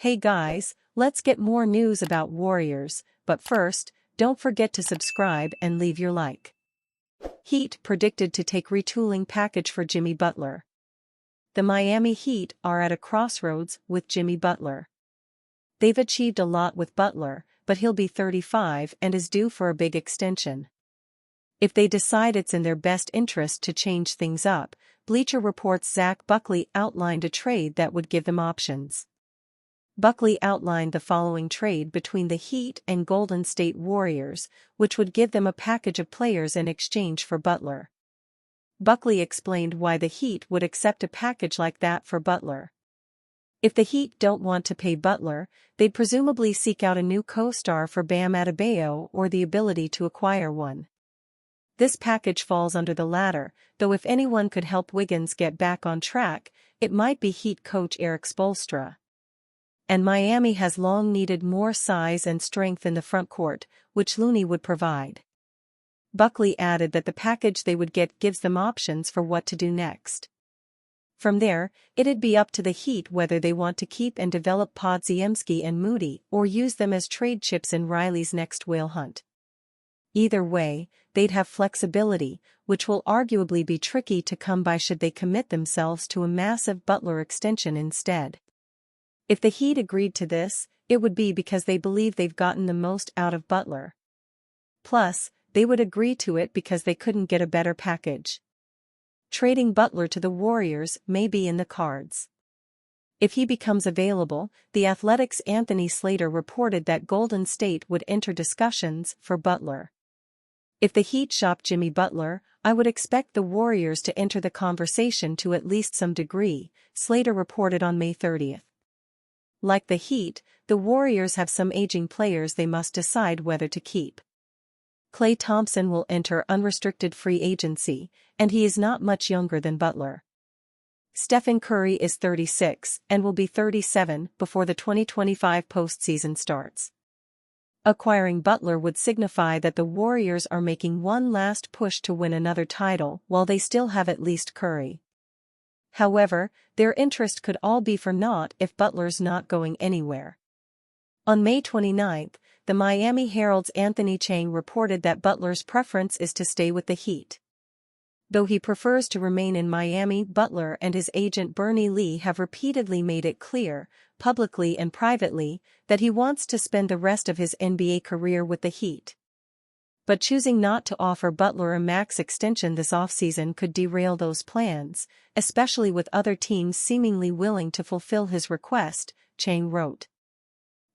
Hey guys, let's get more news about Warriors, but first, don't forget to subscribe and leave your like. Heat predicted to take retooling package for Jimmy Butler. The Miami Heat are at a crossroads with Jimmy Butler. They've achieved a lot with Butler, but he'll be 35 and is due for a big extension. If they decide it's in their best interest to change things up, Bleacher Report's Zach Buckley outlined a trade that would give them options. Buckley outlined the following trade between the Heat and Golden State Warriors, which would give them a package of players in exchange for Butler. Buckley explained why the Heat would accept a package like that for Butler. If the Heat don't want to pay Butler, they'd presumably seek out a new co-star for Bam Adebayo or the ability to acquire one. This package falls under the latter, though if anyone could help Wiggins get back on track, it might be Heat coach Erik Spoelstra. And Miami has long needed more size and strength in the front court, which Looney would provide. Buckley added that the package they would get gives them options for what to do next. From there, it'd be up to the Heat whether they want to keep and develop Podziemski and Moody or use them as trade chips in Riley's next whale hunt. Either way, they'd have flexibility, which will arguably be tricky to come by should they commit themselves to a massive Butler extension instead. If the Heat agreed to this, it would be because they believe they've gotten the most out of Butler. Plus, they would agree to it because they couldn't get a better package. Trading Butler to the Warriors may be in the cards. If he becomes available, The Athletic's Anthony Slater reported that Golden State would enter discussions for Butler. If the Heat shop Jimmy Butler, I would expect the Warriors to enter the conversation to at least some degree, Slater reported on May 30th. Like the Heat, the Warriors have some aging players they must decide whether to keep. Klay Thompson will enter unrestricted free agency, and he is not much younger than Butler. Stephen Curry is 36 and will be 37 before the 2025 postseason starts. Acquiring Butler would signify that the Warriors are making one last push to win another title while they still have at least Curry. However, their interest could all be for naught if Butler's not going anywhere. On May 29, the Miami Herald's Anthony Chang reported that Butler's preference is to stay with the Heat. Though he prefers to remain in Miami, Butler and his agent Bernie Lee have repeatedly made it clear, publicly and privately, that he wants to spend the rest of his NBA career with the Heat. But choosing not to offer Butler a max extension this offseason could derail those plans, especially with other teams seemingly willing to fulfill his request, Chang wrote.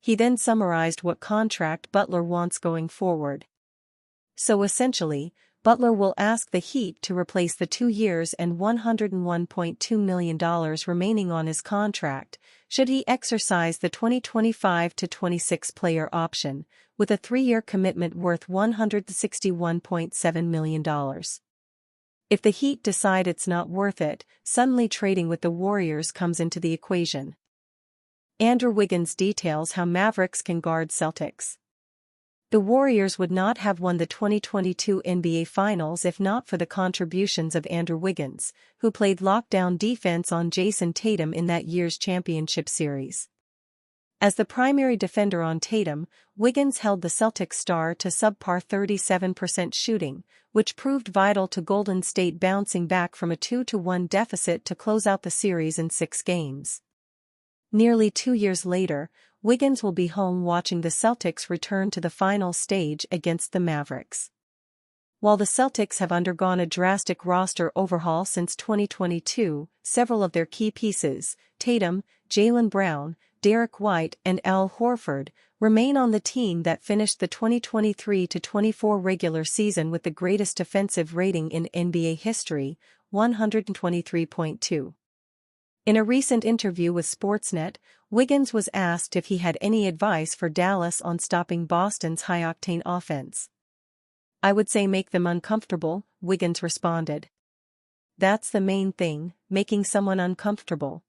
He then summarized what contract Butler wants going forward. So essentially, Butler will ask the Heat to replace the 2 years and $101.2 million remaining on his contract, should he exercise the 2025-26 player option, with a 3-year commitment worth $161.7 million. If the Heat decide it's not worth it, suddenly trading with the Warriors comes into the equation. Andrew Wiggins details how Mavericks can guard Celtics. The Warriors would not have won the 2022 NBA Finals if not for the contributions of Andrew Wiggins, who played lockdown defense on Jason Tatum in that year's championship series. As the primary defender on Tatum, Wiggins held the Celtics star to subpar 37% shooting, which proved vital to Golden State bouncing back from a 2-1 deficit to close out the series in 6 games. Nearly 2 years later, Wiggins will be home watching the Celtics return to the final stage against the Mavericks. While the Celtics have undergone a drastic roster overhaul since 2022, several of their key pieces, Tatum, Jaylen Brown, Derek White and Al Horford, remain on the team that finished the 2023-24 regular season with the greatest defensive rating in NBA history, 123.2. In a recent interview with Sportsnet, Wiggins was asked if he had any advice for Dallas on stopping Boston's high-octane offense. "I would say make them uncomfortable," Wiggins responded. "That's the main thing, making someone uncomfortable.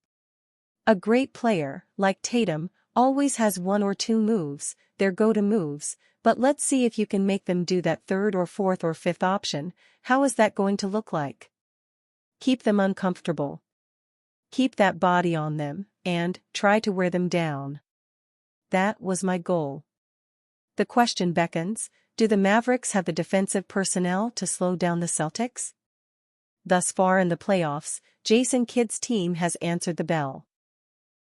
A great player, like Tatum, always has 1 or 2 moves, their go-to moves, but let's see if you can make them do that 3rd or 4th or 5th option. How is that going to look like? Keep them uncomfortable. Keep that body on them, and try to wear them down." That was my goal. The question beckons, do the Mavericks have the defensive personnel to slow down the Celtics? Thus far in the playoffs, Jason Kidd's team has answered the bell.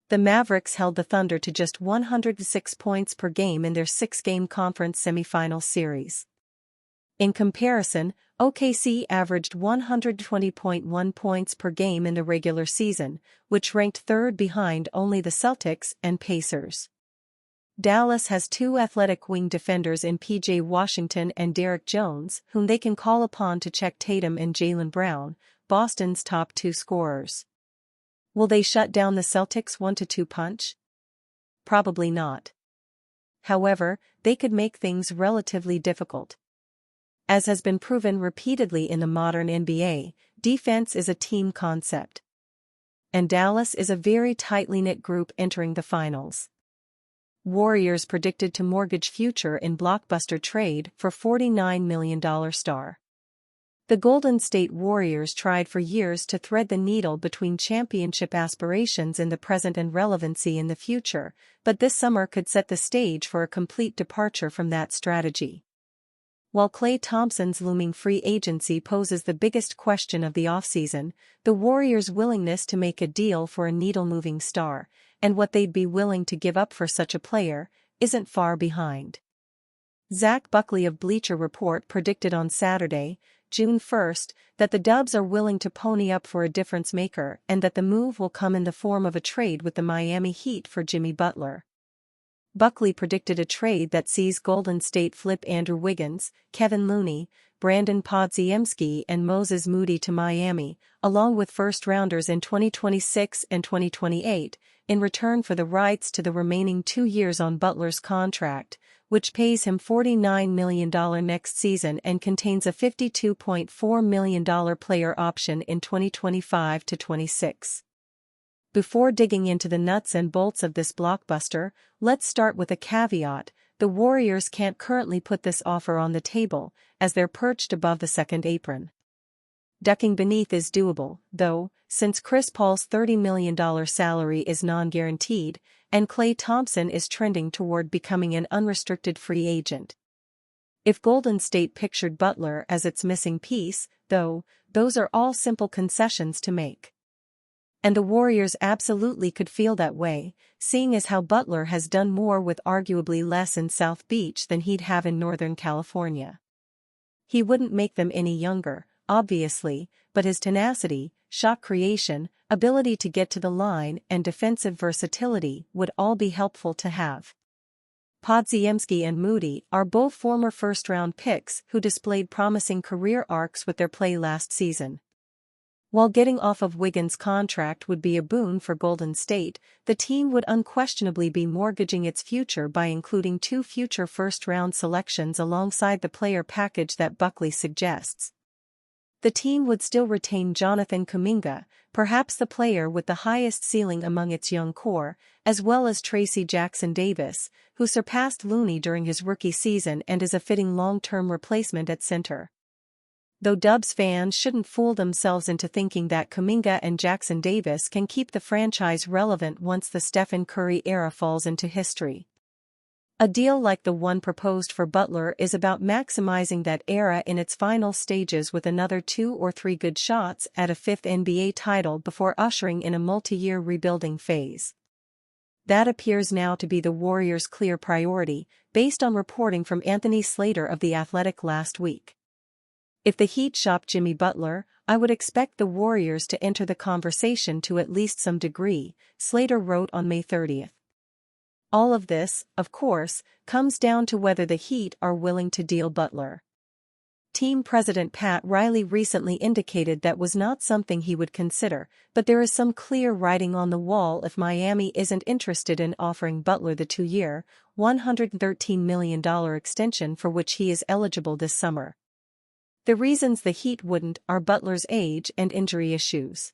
The Mavericks held the Thunder to just 106 points per game in their 6-game conference semifinal series. In comparison, OKC averaged 120.1 points per game in the regular season, which ranked third behind only the Celtics and Pacers. Dallas has two athletic wing defenders in P.J. Washington and Derrick Jones, whom they can call upon to check Tatum and Jaylen Brown, Boston's top two scorers. Will they shut down the Celtics' 1-2 punch? Probably not. However, they could make things relatively difficult. As has been proven repeatedly in the modern NBA, defense is a team concept. And Dallas is a very tightly knit group entering the finals. Warriors predicted to mortgage future in blockbuster trade for $49 million star. The Golden State Warriors tried for years to thread the needle between championship aspirations in the present and relevancy in the future, but this summer could set the stage for a complete departure from that strategy. While Klay Thompson's looming free agency poses the biggest question of the offseason, the Warriors' willingness to make a deal for a needle-moving star, and what they'd be willing to give up for such a player, isn't far behind. Zach Buckley of Bleacher Report predicted on Saturday, June 1st, that the Dubs are willing to pony up for a difference maker and that the move will come in the form of a trade with the Miami Heat for Jimmy Butler. Buckley predicted a trade that sees Golden State flip Andrew Wiggins, Kevin Looney, Brandon Podziemski and Moses Moody to Miami, along with first-rounders in 2026 and 2028, in return for the rights to the remaining 2 years on Butler's contract, which pays him $49 million next season and contains a $52.4 million player option in 2025-26. Before digging into the nuts and bolts of this blockbuster, let's start with a caveat: the Warriors can't currently put this offer on the table, as they're perched above the second apron. Ducking beneath is doable, though, since Chris Paul's $30 million salary is non-guaranteed, and Klay Thompson is trending toward becoming an unrestricted free agent. If Golden State pictured Butler as its missing piece, though, those are all simple concessions to make. And the Warriors absolutely could feel that way, seeing as how Butler has done more with arguably less in South Beach than he'd have in Northern California. He wouldn't make them any younger, obviously, but his tenacity, shot creation, ability to get to the line and defensive versatility would all be helpful to have. Podziemski and Moody are both former first-round picks who displayed promising career arcs with their play last season. While getting off of Wiggins' contract would be a boon for Golden State, the team would unquestionably be mortgaging its future by including 2 future first-round selections alongside the player package that Buckley suggests. The team would still retain Jonathan Kuminga, perhaps the player with the highest ceiling among its young core, as well as Tracy Jackson-Davis, who surpassed Looney during his rookie season and is a fitting long-term replacement at center. Though Dubs fans shouldn't fool themselves into thinking that Kuminga and Jackson-Davis can keep the franchise relevant once the Stephen Curry era falls into history. A deal like the one proposed for Butler is about maximizing that era in its final stages with another 2 or 3 good shots at a 5th NBA title before ushering in a multi-year rebuilding phase. That appears now to be the Warriors' clear priority, based on reporting from Anthony Slater of The Athletic last week. If the Heat shop Jimmy Butler, I would expect the Warriors to enter the conversation to at least some degree, Slater wrote on May 30th. All of this, of course, comes down to whether the Heat are willing to deal Butler. Team president Pat Riley recently indicated that was not something he would consider, but there is some clear writing on the wall if Miami isn't interested in offering Butler the 2-year, $113 million extension for which he is eligible this summer. The reasons the Heat wouldn't are Butler's age and injury issues.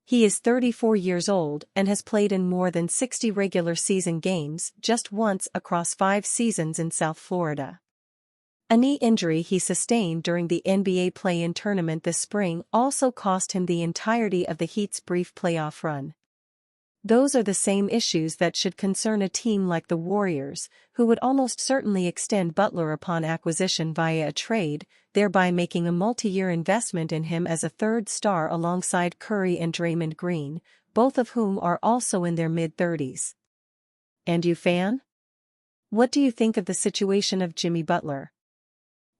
He is 34 years old and has played in more than 60 regular season games just once across 5 seasons in South Florida. A knee injury he sustained during the NBA play-in tournament this spring also cost him the entirety of the Heat's brief playoff run. Those are the same issues that should concern a team like the Warriors, who would almost certainly extend Butler upon acquisition via a trade, thereby making a multi-year investment in him as a third star alongside Curry and Draymond Green, both of whom are also in their mid-30s. And you, fan? What do you think of the situation of Jimmy Butler?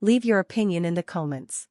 Leave your opinion in the comments.